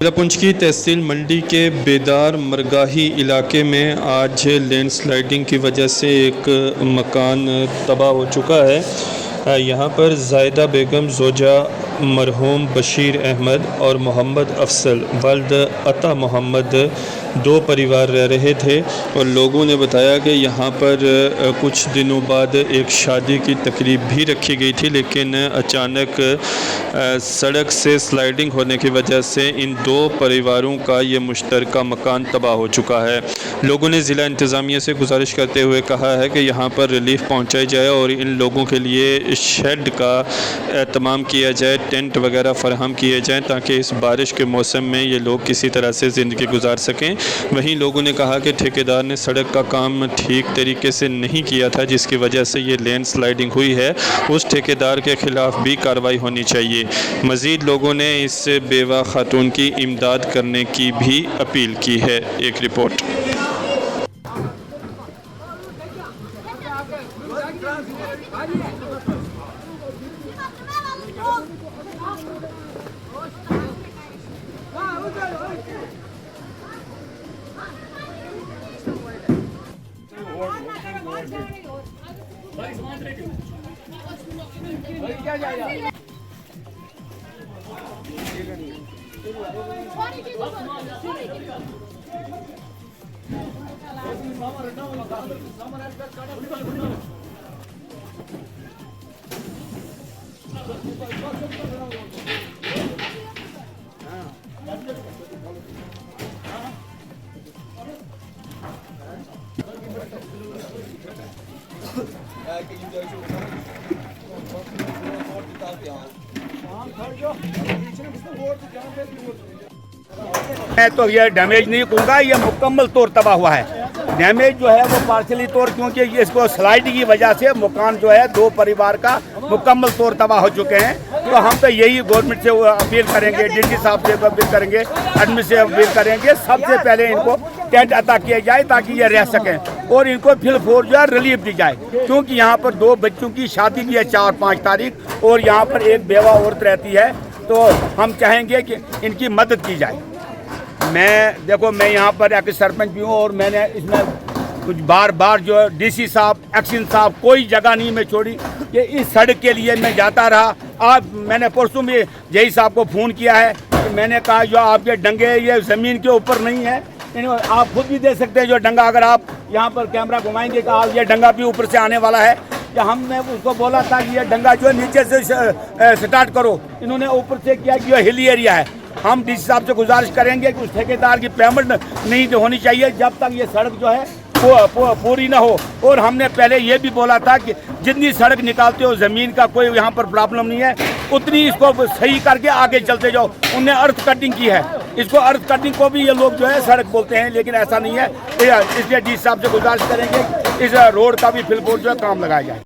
ضلع پونچھ کی تحصیل منڈی کے بیدار مرگاہی علاقے میں آج لینڈ سلائیڈنگ کی وجہ سے ایک مکان تباہ ہو چکا ہے۔ یہاں پر زائدہ بیگم زوجہ مرحوم بشیر احمد اور محمد افضل والد عطا محمد دو پریوار رہ رہے تھے، اور لوگوں نے بتایا کہ یہاں پر کچھ دنوں بعد ایک شادی کی تقریب بھی رکھی گئی تھی، لیکن اچانک سڑک سے سلائیڈنگ ہونے کی وجہ سے ان دو پریواروں کا یہ مشترکہ مکان تباہ ہو چکا ہے۔ لوگوں نے ضلع انتظامیہ سے گزارش کرتے ہوئے کہا ہے کہ یہاں پر ریلیف پہنچائی جائے اور ان لوگوں کے لیے شیڈ کا اہتمام کیا جائے، ٹینٹ وغیرہ فراہم کیے جائیں تاکہ اس بارش کے موسم میں یہ لوگ کسی طرح سے زندگی گزار سکیں۔ وہیں لوگوں نے کہا کہ ٹھیکیدار نے سڑک کا کام ٹھیک طریقے سے نہیں کیا تھا، جس کی وجہ سے یہ لینڈ سلائیڈنگ ہوئی ہے، اس ٹھیکیدار کے خلاف بھی کارروائی ہونی چاہیے۔ مزید لوگوں نے اس بیوہ خاتون کی امداد کرنے کی بھی اپیل کی ہے۔ ایک رپورٹ۔ میں تو یہ ڈیمیج نہیں کہوں گا، یہ مکمل طور تباہ ہوا ہے۔ ڈیمیج جو ہے وہ پارشلی طور، کیونکہ اس کو سلائیڈ کی وجہ سے مکان جو ہے دو پریوار کا مکمل طور تباہ ہو چکے ہیں۔ تو ہم تو یہی گورنمنٹ سے اپیل کریں گے، ڈی سی صاحب سے اپیل کریں گے، ایڈمن سے اپیل کریں گے، سب سے پہلے ان کو ٹینٹ عطا کیا جائے تاکہ یہ رہ سکیں، اور ان کو فل فور جو ہے ریلیف دی جائے، کیونکہ یہاں پر دو بچوں کی شادی بھی ہے 4-5 تاریخ، اور یہاں پر ایک بیوہ عورت رہتی ہے۔ تو ہم چاہیں گے کہ ان کی مدد کی جائے۔ میں یہاں پر ایک سرپنچ بھی ہوں، اور میں نے اس میں کچھ بار جو ڈی سی صاحب، ایکشن صاحب، کوئی جگہ نہیں میں چھوڑی کہ اس سڑک کے لیے میں جاتا رہا۔ میں نے پرسوں بھی جے صاحب کو فون کیا ہے کہ میں نے کہا جو آپ کے ڈنگے یہ زمین کے اوپر نہیں ہے، آپ خود بھی دیکھ سکتے ہیں جو ڈنگا، اگر آپ یہاں پر کیمرہ گھمائیں گے کہ آپ یہ ڈنگا بھی اوپر سے آنے والا ہے، کہ ہم نے اس کو بولا تھا کہ یہ ڈنگا جو ہے نیچے سے سٹارٹ کرو، انہوں نے اوپر سے کیا کہ یہ ہلی ایریا ہے۔ ہم ڈی سی صاحب سے گزارش کریں گے کہ اس ٹھیکیدار کی پیمنٹ نہیں ہونی چاہیے جب تک یہ سڑک جو ہے پوری نہ ہو، اور ہم نے پہلے یہ بھی بولا تھا کہ جتنی سڑک نکالتے ہو زمین کا کوئی یہاں پر پرابلم نہیں ہے، اتنی اس کو صحیح کر کے آگے چلتے جاؤ۔ انہوں نے ارتھ کٹنگ کی ہے، اس کو ارتھ کٹنگ کو بھی یہ لوگ جو ہے سڑک بولتے ہیں، لیکن ایسا نہیں ہے۔ اس لیے ڈی سی صاحب سے گزارش کریں گے اس روڈ کا بھی فل فور جو ہے کام لگایا جائے۔